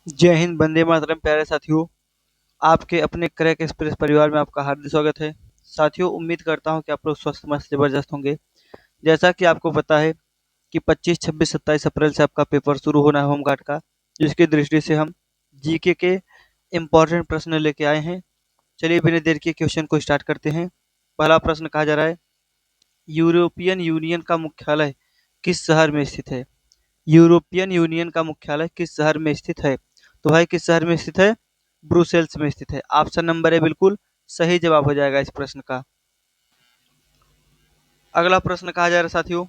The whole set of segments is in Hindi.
जय हिंद, वंदे मातरम। प्यारे साथियों, आपके अपने क्रैक एक्सप्रेस परिवार में आपका हार्दिक स्वागत है। साथियों, उम्मीद करता हूं कि आप लोग स्वस्थ मस्त जबरदस्त होंगे। जैसा कि आपको पता है कि 25, 26, 27 अप्रैल से आपका पेपर शुरू होना है होमगार्ड का, जिसकी दृष्टि से हम जीके के इम्पोर्टेंट प्रश्न लेके आए हैं। चलिए बिना देर के क्वेश्चन को स्टार्ट करते हैं। पहला प्रश्न कहा जा रहा है, यूरोपियन यूनियन का मुख्यालय किस शहर में स्थित है? यूरोपियन यूनियन का मुख्यालय किस शहर में स्थित है? तो भाई किस शहर में स्थित है? ब्रुसेल्स में स्थित है। ऑप्शन नंबर ए बिल्कुल सही जवाब हो जाएगा इस प्रश्न का। अगला प्रश्न कहा जा रहा है साथियों,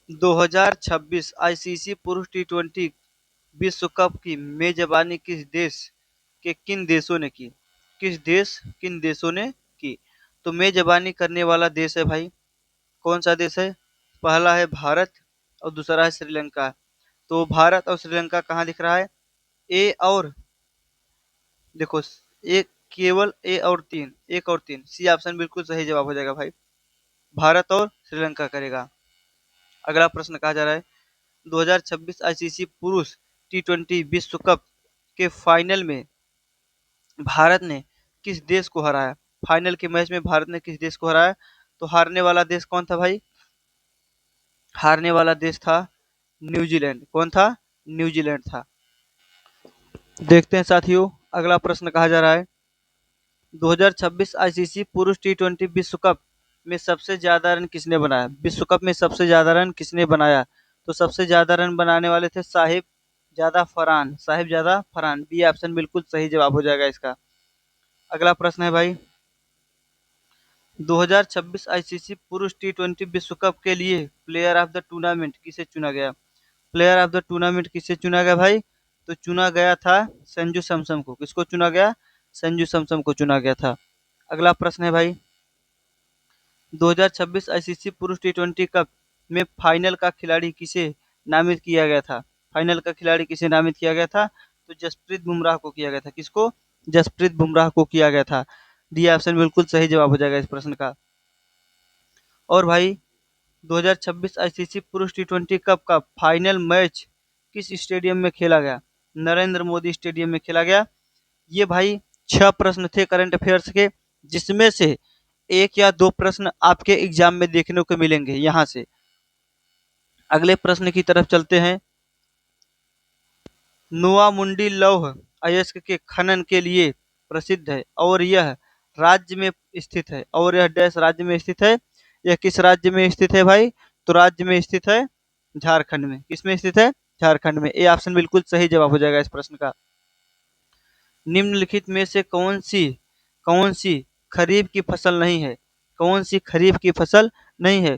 2026 आईसीसी पुरुष टी20 विश्व कप की मेजबानी किन देशों ने की? किन देशों ने की? तो मेजबानी करने वाला देश है भाई, कौन सा देश है? पहला है भारत और दूसरा है श्रीलंका। तो भारत और श्रीलंका कहाँ दिख रहा है? ए और देखो, एक केवल एक और तीन सी ऑप्शन बिल्कुल सही जवाब हो जाएगा भाई। भारत और श्रीलंका करेगा। अगला प्रश्न कहा जा रहा है, 2026 आईसीसी पुरुष टी20 विश्व कप के फाइनल में भारत ने किस देश को हराया? फाइनल के मैच में भारत ने किस देश को हराया? तो हारने वाला देश कौन था भाई? हारने वाला देश था न्यूजीलैंड। कौन था? न्यूजीलैंड था। देखते हैं साथियों, अगला प्रश्न कहा जा रहा है, 2026 आईसीसी पुरुष टी20 विश्व कप में सबसे ज्यादा रन किसने बनाया? विश्व कप में सबसे ज्यादा रन किसने बनाया? तो सबसे ज्यादा रन बनाने वाले थे साहिब ज्यादा फरहान। बी ऑप्शन बिल्कुल सही जवाब हो जाएगा इसका। अगला प्रश्न है भाई, 2026 आईसीसी पुरुष टी20 विश्व कप के लिए प्लेयर ऑफ द टूर्नामेंट किसे चुना गया? प्लेयर ऑफ द टूर्नामेंट किसे चुना गया भाई? तो चुना गया था संजू सैमसन को। किसको चुना गया? संजू सैमसन को चुना गया था। अगला प्रश्न है भाई, 2026 आईसीसी पुरुष टी20 कप में फाइनल का खिलाड़ी किसे नामित किया गया था? फाइनल का खिलाड़ी किसे नामित किया गया था? तो जसप्रीत बुमराह को किया गया था। किसको? जसप्रीत बुमराह को किया गया था। डी ऑप्शन बिल्कुल सही जवाब हो जाएगा इस प्रश्न का। और भाई, 2026 आईसीसी पुरुष टी20 कप का फाइनल मैच किस स्टेडियम में खेला गया? नरेंद्र मोदी स्टेडियम में खेला गया। ये भाई 6 प्रश्न थे करंट अफेयर्स के, जिसमें से एक या दो प्रश्न आपके एग्जाम में देखने को मिलेंगे। यहाँ से अगले प्रश्न की तरफ चलते हैं। नुआ मुंडी लौह अयस्क के खनन के लिए प्रसिद्ध है और यह राज्य में स्थित है। और यह डैश राज्य में स्थित है? यह किस राज्य में स्थित है भाई? तो राज्य में स्थित है झारखंड में। किसमें स्थित है? झारखंड में। ए ऑप्शन बिल्कुल सही जवाब हो जाएगा इस प्रश्न का। निम्नलिखित में से कौन सी खरीफ की फसल नहीं है? कौन सी खरीफ की फसल नहीं है?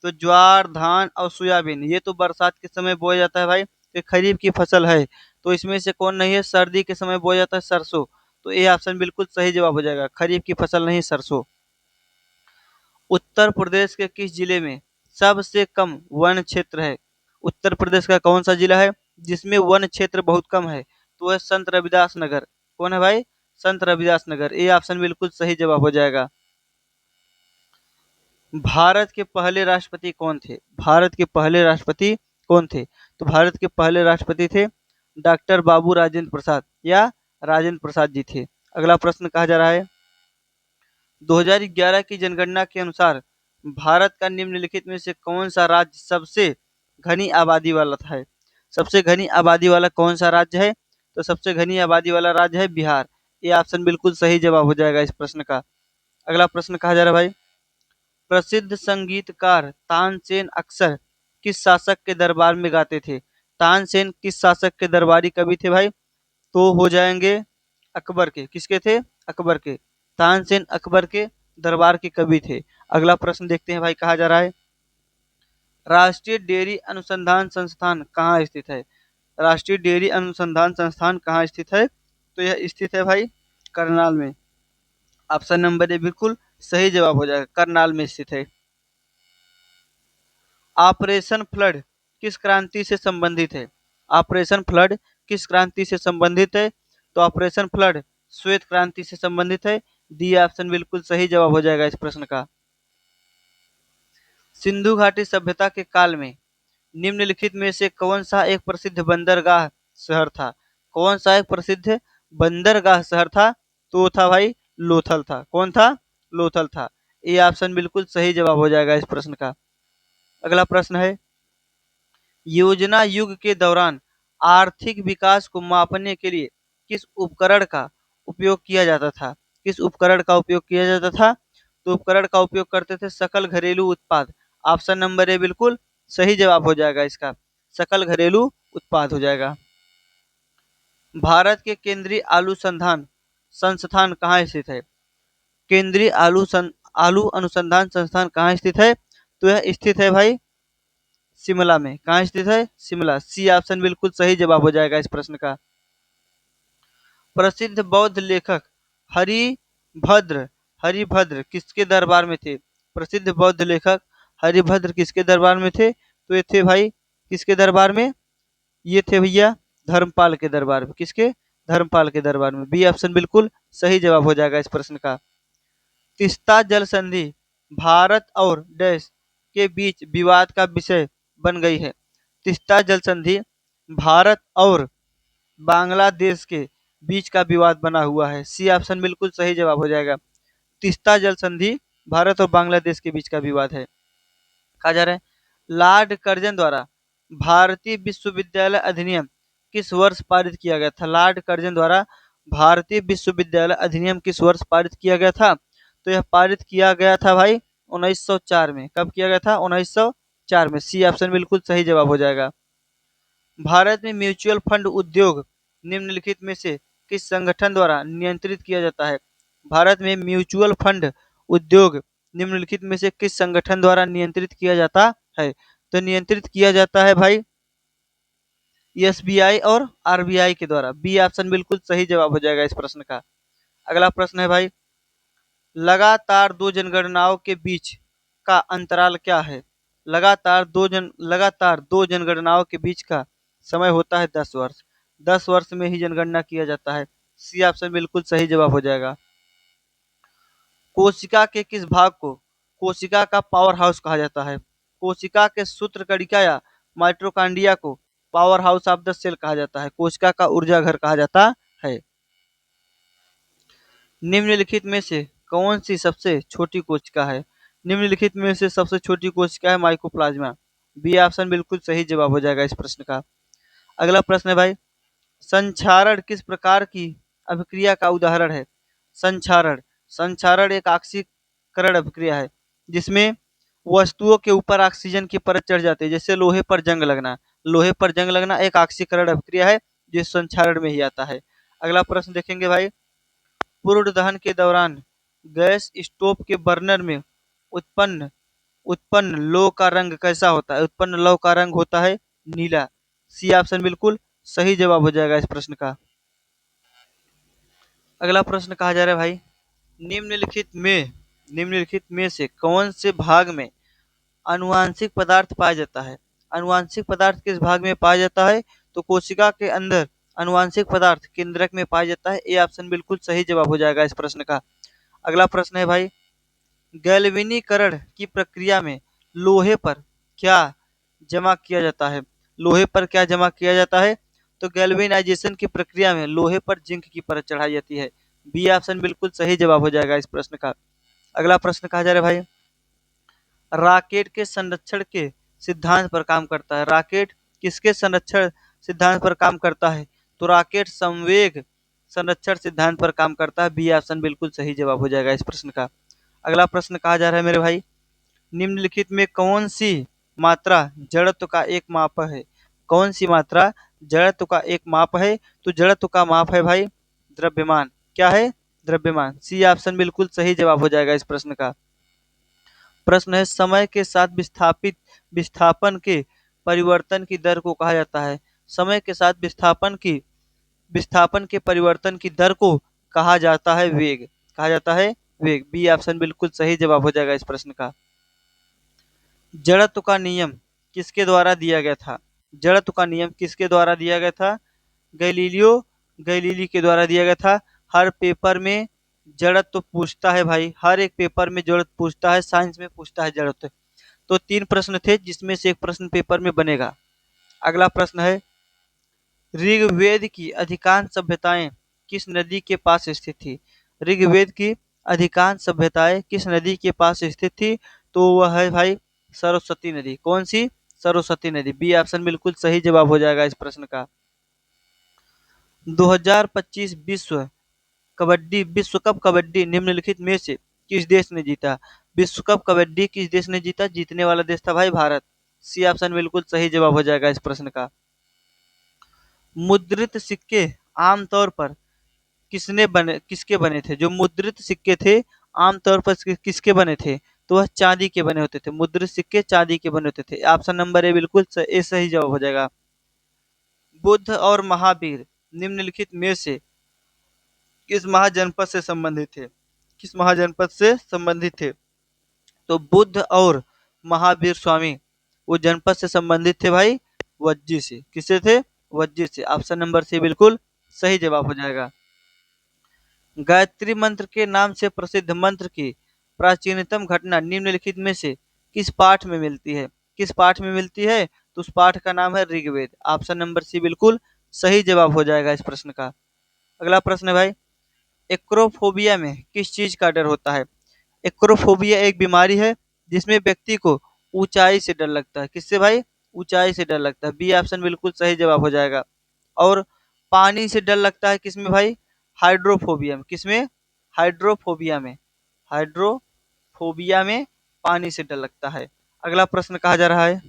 तो ज्वार, धान और सोयाबीन ये तो बरसात के समय बोया जाता है भाई, ये खरीफ की फसल है। तो इसमें से कौन नहीं है? सर्दी के समय बोया जाता है सरसों। तो ये ऑप्शन बिल्कुल सही जवाब हो जाएगा, खरीफ की फसल नहीं, सरसों। उत्तर प्रदेश के किस जिले में सबसे कम वन क्षेत्र है? उत्तर प्रदेश का कौन सा जिला है जिसमें वन क्षेत्र बहुत कम है? तो है संत रविदास नगर। कौन है भाई? संत रविदास नगर। ये ऑप्शन बिल्कुल सही जवाब हो जाएगा। भारत के पहले राष्ट्रपति कौन थे? भारत के पहले राष्ट्रपति कौन थे? तो भारत के पहले राष्ट्रपति थे डॉक्टर बाबू राजेंद्र प्रसाद या राजेंद्र प्रसाद जी थे। अगला प्रश्न कहा जा रहा है, 2011 की जनगणना के अनुसार भारत का निम्नलिखित में से कौन सा राज्य सबसे घनी आबादी वाला था? सबसे घनी आबादी वाला कौन सा राज्य है? तो सबसे घनी आबादी वाला राज्य है बिहार। ये ऑप्शन बिल्कुल सही जवाब हो जाएगा इस प्रश्न का। अगला प्रश्न कहा जा रहा है भाई, प्रसिद्ध संगीतकार तानसेन अक्सर किस शासक के दरबार में गाते थे? तानसेन किस शासक के दरबारी कवि थे भाई? तो हो जाएंगे अकबर के। किसके थे? अकबर के। तानसेन अकबर के दरबार के कवि थे। अगला प्रश्न देखते हैं भाई, कहा जा रहा है, राष्ट्रीय डेयरी अनुसंधान संस्थान कहाँ स्थित है? राष्ट्रीय डेयरी अनुसंधान संस्थान कहाँ स्थित है? तो यह स्थित है भाई करनाल में। ऑप्शन नंबर ए बिल्कुल सही जवाब हो जाएगा, करनाल में स्थित है। ऑपरेशन फ्लड किस क्रांति से संबंधित है? ऑपरेशन फ्लड किस क्रांति से संबंधित है? तो ऑपरेशन फ्लड श्वेत क्रांति से संबंधित है। डी ऑप्शन बिल्कुल सही जवाब हो जाएगा इस प्रश्न का। सिंधु घाटी सभ्यता के काल में निम्नलिखित में से कौन सा एक प्रसिद्ध बंदरगाह शहर था? कौन सा एक प्रसिद्ध बंदरगाह शहर था? तो वो था भाई लोथल था। कौन था? लोथल था। ये ऑप्शन बिल्कुल सही जवाब हो जाएगा इस प्रश्न का। अगला प्रश्न है, योजना युग के दौरान आर्थिक विकास को मापने के लिए किस उपकरण का उपयोग किया जाता था? किस उपकरण का उपयोग किया जाता था? तो उपकरण का उपयोग करते थे सकल घरेलू उत्पाद। ऑप्शन नंबर ए बिल्कुल सही जवाब हो जाएगा इसका, सकल घरेलू उत्पाद हो जाएगा। भारत के केंद्रीय आलू संधान संस्थान कहाँ स्थित है? केंद्रीय आलू अनुसंधान संस्थान कहाँ स्थित है? तो यह स्थित है भाई शिमला में। कहाँ स्थित है? शिमला। सी ऑप्शन बिल्कुल सही जवाब हो जाएगा इस प्रश्न का। प्रसिद्ध बौद्ध लेखक हरिभद्र हरिभद्र किसके दरबार में थे? प्रसिद्ध बौद्ध लेखक हरिभद्र किसके दरबार में थे? तो ये थे भाई किसके दरबार में? ये थे भैया धर्मपाल के दरबार में। किसके? धर्मपाल के दरबार में। बी ऑप्शन बिल्कुल सही जवाब हो जाएगा इस प्रश्न का। तीस्ता जल संधि भारत और देश के बीच विवाद का विषय बन गई है। तीस्ता जल संधि भारत और बांग्लादेश के बीच का विवाद बना हुआ है। सी ऑप्शन बिल्कुल सही जवाब हो जाएगा। तीस्ता जल संधि भारत और बांग्लादेश के बीच का विवाद है। कहा जा रहा है, लॉर्ड कर्जन द्वारा भारतीय विश्वविद्यालय अधिनियम किस वर्ष पारित किया गया था? लॉर्ड कर्जन द्वारा भारतीय विश्वविद्यालय अधिनियम किस वर्ष पारित किया गया था? तो यह पारित किया गया था भाई 1904 में। कब किया गया था? 1904 में। सी ऑप्शन बिल्कुल सही जवाब हो जाएगा। भारत में म्यूचुअल फंड उद्योग निम्नलिखित में से किस संगठन द्वारा नियंत्रित किया जाता है? भारत में म्यूचुअल फंड उद्योग निम्नलिखित में से किस संगठन द्वारा नियंत्रित किया जाता है? तो नियंत्रित किया जाता है भाई एसबीआई और आरबीआई के द्वारा। बी ऑप्शन बिल्कुल सही जवाब हो जाएगा इस प्रश्न का। अगला प्रश्न है भाई, लगातार दो जनगणनाओं के बीच का अंतराल क्या है? लगातार दो जनगणनाओं के बीच का समय होता है 10 वर्ष। 10 वर्ष में ही जनगणना किया जाता है। सी ऑप्शन बिल्कुल सही जवाब हो जाएगा। कोशिका के किस भाग को कोशिका का पावर हाउस कहा जाता है? कोशिका के सूत्रकणिका या माइटोकॉन्ड्रिया को powerhouse of the cell कहा जाता है। कोशिका का ऊर्जा घर कहा जाता है। निम्नलिखित में से कौन सी सबसे छोटी कोशिका है? निम्नलिखित में से सबसे छोटी कोशिका है माइकोप्लाज्मा। बी ऑप्शन बिल्कुल सही जवाब हो जाएगा इस प्रश्न का। अगला प्रश्न है भाई, संक्षारण किस प्रकार की अभिक्रिया का उदाहरण है? संक्षारण संक्षारण एक ऑक्सीकरण अभिक्रिया है जिसमें वस्तुओं के ऊपर ऑक्सीजन की परत चढ़ जाती है। जैसे लोहे पर जंग लगना। लोहे पर जंग लगना एक ऑक्सीकरण अभिक्रिया है जो संक्षारण में ही आता है। अगला प्रश्न देखेंगे भाई, पूर्ण दहन के दौरान गैस स्टोव के बर्नर में उत्पन्न उत्पन्न लौ का रंग कैसा होता है? उत्पन्न लौ का रंग होता है नीला। सी ऑप्शन बिल्कुल सही जवाब हो जाएगा इस प्रश्न का। अगला प्रश्न कहा जा रहा है भाई, निम्नलिखित में से कौन से भाग में आनुवांशिक पदार्थ पाया जाता है? आनुवांशिक पदार्थ किस भाग में पाया जाता है? तो कोशिका के अंदर आनुवांशिक पदार्थ केंद्रक में पाया जाता है। ये ऑप्शन बिल्कुल सही जवाब हो जाएगा इस प्रश्न का। अगला प्रश्न है भाई, गैल्वेनीकरण की प्रक्रिया में लोहे पर क्या जमा किया जाता है? लोहे पर क्या जमा किया जाता है? तो गैल्वेनाइजेशन की प्रक्रिया में लोहे पर जिंक की परत चढ़ाई जाती है। बी ऑप्शन बिल्कुल सही जवाब हो जाएगा इस प्रश्न का। अगला प्रश्न कहा जा रहा है भाई, रॉकेट के संरक्षण के सिद्धांत पर काम करता है। रॉकेट किसके संरक्षण सिद्धांत पर काम करता है? तो रॉकेट संवेग संरक्षण सिद्धांत पर काम करता है। बी ऑप्शन बिल्कुल सही जवाब हो जाएगा इस प्रश्न का। अगला प्रश्न कहा जा रहा है मेरे भाई, निम्नलिखित में कौन सी मात्रा जड़त्व का एक माप है? कौन सी मात्रा जड़त्व का एक माप है? तो जड़त्व का माप है भाई द्रव्यमान। क्या है? द्रव्यमान। सी ऑप्शन बिल्कुल सही जवाब हो जाएगा इस प्रश्न का। प्रश्न है, समय के साथ विस्थापन के परिवर्तन की दर को कहा जाता है। समय के साथ विस्थापन के परिवर्तन की दर को कहा जाता है वेग। कहा जाता है वेग। बी ऑप्शन बिल्कुल सही जवाब हो जाएगा इस प्रश्न का। जड़त्व का नियम किसके द्वारा दिया गया था? जड़त्व का नियम किसके द्वारा दिया गया था? गैलीलियो गैलीली के द्वारा दिया गया था। हर पेपर में जड़त्व पूछता है भाई, हर एक पेपर में जड़त्व पूछता है, साइंस में पूछता है जड़त्व। तो 3 प्रश्न थे जिसमें से एक प्रश्न पेपर में बनेगा। अगला प्रश्न है, ऋग्वेद की अधिकांश सभ्यताएं किस नदी के पास स्थित थी? ऋग्वेद की अधिकांश सभ्यताएं किस नदी के पास स्थित थी? तो वह है भाई सरस्वती नदी। कौन सी? सरस्वती नदी। बी ऑप्शन बिल्कुल सही जवाब हो जाएगा इस प्रश्न का। 2025 विश्व कप कबड्डी निम्नलिखित में से किस देश ने जीता? विश्व कप कबड्डी किस देश ने जीता? जीतने वाला देश था भाई भारत। सी ऑप्शन बिल्कुल सही जवाब हो जाएगा इस प्रश्न का। मुद्रित सिक्के आमतौर पर किसके बने थे? जो मुद्रित सिक्के थे आमतौर पर किसके बने थे? तो वह चांदी के बने होते थे। मुद्रित सिक्के चांदी के बने होते थे। ऑप्शन नंबर ए बिल्कुल ए सही जवाब हो जाएगा। बुद्ध और महावीर निम्नलिखित में से किस महाजनपद से संबंधित थे? किस महाजनपद से संबंधित थे? तो बुद्ध और महावीर स्वामी वो जनपद से संबंधित थे भाई वज्जी से। किससे थे? वज्जी से। ऑप्शन नंबर सी बिल्कुल सही जवाब हो जाएगा। गायत्री मंत्र के नाम से प्रसिद्ध मंत्र की प्राचीनतम घटना निम्नलिखित में से किस पाठ में मिलती है? किस पाठ में मिलती है? तो उस पाठ का नाम है ऋग्वेद। ऑप्शन नंबर सी बिल्कुल सही जवाब हो जाएगा इस प्रश्न का। अगला प्रश्न है भाई, एक्रोफोबिया में किस चीज का डर होता है? एक्रोफोबिया एक बीमारी है जिसमें व्यक्ति को ऊंचाई से डर लगता है। किससे भाई? ऊंचाई से डर लगता है। बी ऑप्शन बिल्कुल सही जवाब हो जाएगा। और पानी से डर लगता है किसमें भाई? हाइड्रोफोबिया में। किसमें? हाइड्रोफोबिया में। हाइड्रोफोबिया में पानी से डर लगता है। अगला प्रश्न कहा जा रहा है,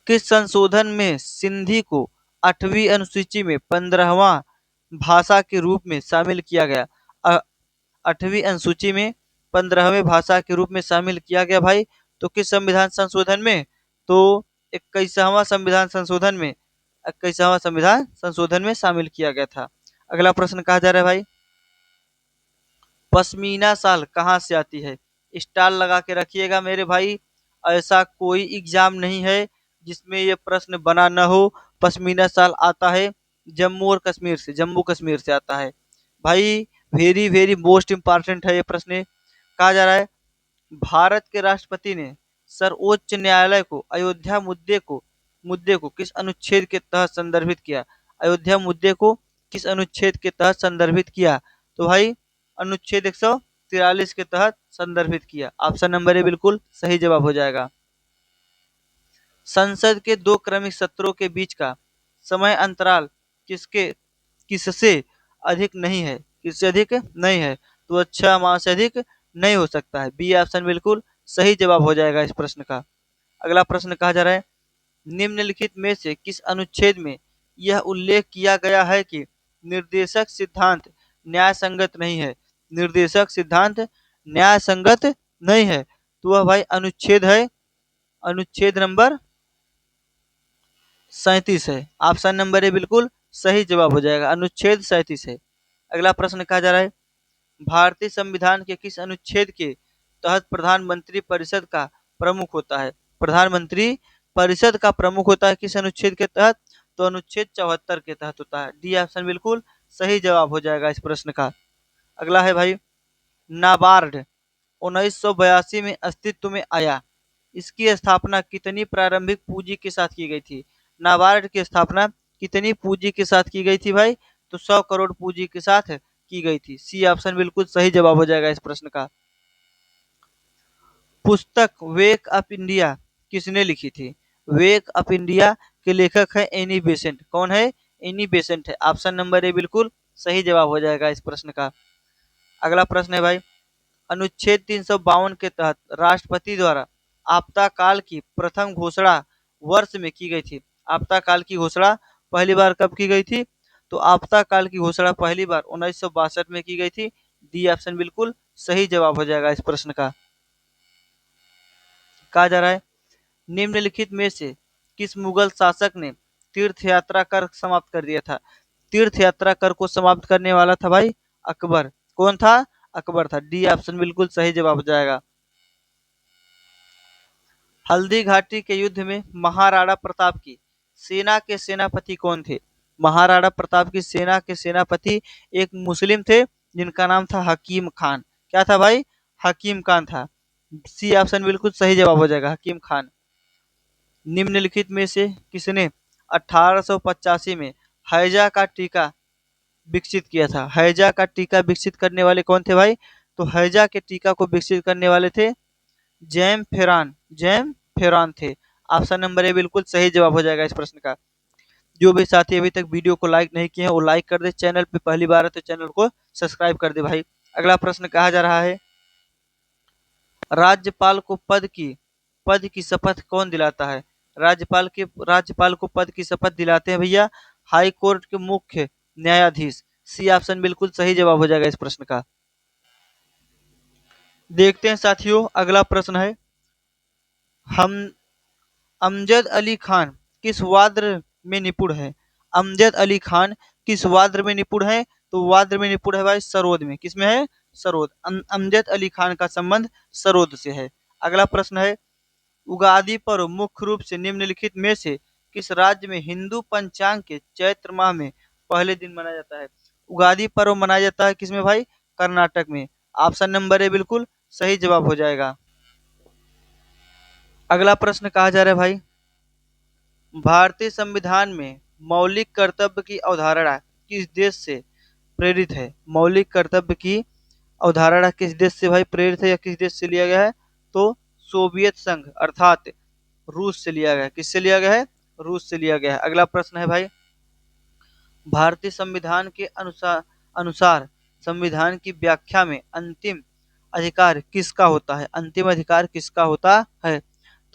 किस संशोधन में सिंधी को 8वीं अनुसूची में 15वां भाषा के रूप में शामिल किया गया? 8वीं अनुसूची में 15वें भाषा के रूप में शामिल किया गया भाई। तो किस संविधान संशोधन में? तो 21वां संविधान संशोधन में। 21वां संविधान संशोधन में शामिल किया गया था। अगला प्रश्न कहा जा रहा है भाई, पश्मीना शाल कहाँ से आती है? स्टाल लगा के रखिएगा मेरे भाई। ऐसा कोई एग्जाम नहीं है जिसमें ये प्रश्न बना न हो। पश्मीना शाल आता है जम्मू और कश्मीर से। जम्मू कश्मीर से आता है भाई। वेरी वेरी मोस्ट इंपॉर्टेंट है ये प्रश्न। कहा जा रहा है, भारत के राष्ट्रपति ने सर्वोच्च न्यायालय को अयोध्या मुद्दे को किस अनुच्छेद के तहत संदर्भित किया? अयोध्या मुद्दे को किस अनुच्छेद के तहत संदर्भित किया? तो भाई अनुच्छेद 143 के तहत संदर्भित किया। ऑप्शन नंबर ए बिल्कुल सही जवाब हो जाएगा। संसद के 2 क्रमिक सत्रों के बीच का समय अंतराल किसके किससे अधिक नहीं है? किससे अधिक नहीं है? तो 6 माह से अधिक नहीं हो सकता है। बी ऑप्शन बिल्कुल सही जवाब हो जाएगा इस प्रश्न का। अगला प्रश्न कहा जा रहा है, निम्नलिखित में से किस अनुच्छेद में यह उल्लेख किया गया है कि निर्देशक सिद्धांत न्याय संगत नहीं है? निर्देशक सिद्धांत न्याय संगत नहीं है। तो वह भाई अनुच्छेद है, अनुच्छेद नंबर 37 है। ऑप्शन नंबर ए बिल्कुल सही जवाब हो जाएगा। अनुच्छेद 37 है। अगला प्रश्न कहा जा रहा है, भारतीय संविधान के किस अनुच्छेद के तहत प्रधानमंत्री परिषद का प्रमुख होता है? प्रधानमंत्री परिषद का प्रमुख होता है किस अनुच्छेद के तहत? तो अनुच्छेद 74 के तहत होता है। डी ऑप्शन बिल्कुल सही जवाब हो जाएगा इस प्रश्न का। अगला है भाई, नाबार्ड 1982 में अस्तित्व में आया। इसकी स्थापना कितनी प्रारंभिक पूंजी के साथ की गई थी? नाबार्ड की स्थापना कितनी पूंजी के साथ की गई थी भाई? तो 100 करोड़ पूंजी के साथ की गई थी। सी ऑप्शन बिल्कुल सही जवाब हो जाएगा इस प्रश्न का। पुस्तक वेक अप इंडिया किसने लिखी थी? वेक अप इंडिया के लेखक है एनी बेसेंट। कौन है? एनी बेसेंट है। ऑप्शन नंबर ए बिल्कुल सही जवाब हो जाएगा इस प्रश्न का। अगला प्रश्न है भाई, अनुच्छेद 352 के तहत राष्ट्रपति द्वारा आपातकाल की प्रथम घोषणा वर्ष में की गई थी। आपातकाल की घोषणा पहली बार कब की गई थी? तो आपातकाल की घोषणा पहली बार 1962 में की गई थी। डी ऑप्शन बिल्कुल सही जवाब हो जाएगा इस प्रश्न का। कहा जा रहा है, निम्नलिखित में से किस मुगल शासक ने तीर्थ यात्रा कर समाप्त कर दिया था? तीर्थ यात्रा कर को समाप्त करने वाला था भाई अकबर। कौन था? अकबर था। डी ऑप्शन बिल्कुल सही जवाब हो जाएगा। हल्दी घाटी के युद्ध में महाराणा प्रताप की सेना के सेनापति कौन थे? महाराणा प्रताप की सेना के सेनापति एक मुस्लिम थे जिनका नाम था हकीम खान। क्या था भाई? हकीम खान था। सी ऑप्शन बिल्कुल सही जवाब हो जाएगा, हकीम खान। निम्नलिखित में से किसने 1885 में हैजा का टीका विकसित किया था? हैजा का टीका विकसित करने वाले कौन थे भाई? तो हैजा के टीका को विकसित करने वाले थे जैम फेरान थे। ऑप्शन नंबर ए बिल्कुल सही जवाब हो जाएगा इस प्रश्न का। जो भी साथी अभी तक वीडियो को लाइक नहीं किए हैं वो लाइक कर दे, चैनल पे पहली बार है तो चैनल को सब्सक्राइब कर दे भाई। अगला प्रश्न कहा जा रहा है, राज्यपाल को पद की शपथ कौन दिलाता है? राज्यपाल को पद की शपथ दिलाते हैं भैया हाई कोर्ट के मुख्य न्यायाधीश। सी ऑप्शन बिल्कुल सही जवाब हो जाएगा इस प्रश्न का। देखते हैं साथियों, अगला प्रश्न है, हम अमजद अली खान किस वाद्र में निपुण है? अमजद अली खान किस वाद्र में निपुण है? तो वाद्र में निपुण है भाई सरोद में। किसमें है? सरोद। अमजद अली खान का संबंध सरोद से है। अगला प्रश्न है, उगादि पर्व मुख्य रूप से निम्नलिखित में से किस राज्य में हिंदू पंचांग के चैत्र माह में पहले दिन मनाया जाता है? उगादि पर्व मनाया जाता है किसमें भाई? कर्नाटक में। ऑप्शन नंबर ए बिल्कुल सही जवाब हो जाएगा। अगला प्रश्न कहा जा रहा है भाई, भारतीय संविधान में मौलिक कर्तव्य की अवधारणा किस देश से प्रेरित है? मौलिक कर्तव्य की अवधारणा किस देश से भाई प्रेरित है या किस देश से लिया गया है? तो सोवियत संघ अर्थात रूस से लिया गया है। किससे लिया गया है? रूस से लिया गया है। अगला प्रश्न है भाई, भारतीय संविधान के अनुसार अनुसार संविधान की व्याख्या में अंतिम अधिकार किसका होता है? अंतिम अधिकार किसका होता है?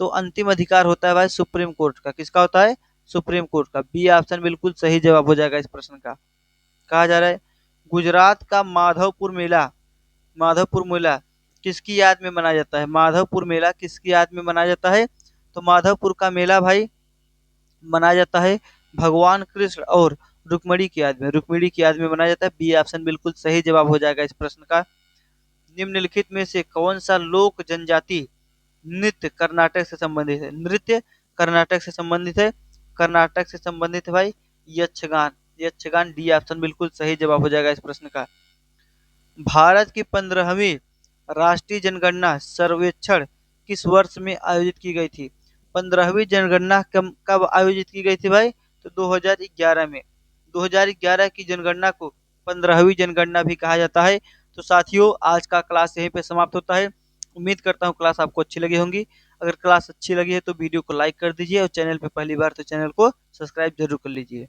तो अंतिम अधिकार होता है भाई सुप्रीम कोर्ट का। किसका होता है? सुप्रीम कोर्ट का। बी ऑप्शन बिल्कुल सही जवाब हो जाएगा इस प्रश्न का। कहा जा रहा है, गुजरात का माधवपुर मेला किसकी याद में मनाया जाता है? माधवपुर मेला किसकी याद में मनाया जाता है? तो माधवपुर का मेला भाई मनाया जाता है भगवान कृष्ण और रुक्मिणी की याद में। रुक्मिणी की याद में मनाया जाता है। बी ऑप्शन बिल्कुल सही जवाब हो जाएगा इस प्रश्न का। निम्नलिखित में से कौन सा लोक जनजाति नृत्य कर्नाटक से संबंधित है? नृत्य कर्नाटक से संबंधित है। कर्नाटक से संबंधित है भाई यक्षगान। यक्षगान। डी ऑप्शन बिल्कुल सही जवाब हो जाएगा इस प्रश्न का। भारत की 15वीं राष्ट्रीय जनगणना सर्वेक्षण किस वर्ष में आयोजित की गई थी? 15वीं जनगणना कब आयोजित की गई थी भाई? तो 2011 में। 2011 की जनगणना को 15वीं जनगणना भी कहा जाता है। तो साथियों आज का क्लास यहीं पे समाप्त होता है। उम्मीद करता हूँ क्लास आपको अच्छी लगी होंगी। अगर क्लास अच्छी लगी है तो वीडियो को लाइक कर दीजिए और चैनल पे पहली बार तो चैनल को सब्सक्राइब जरूर कर लीजिए।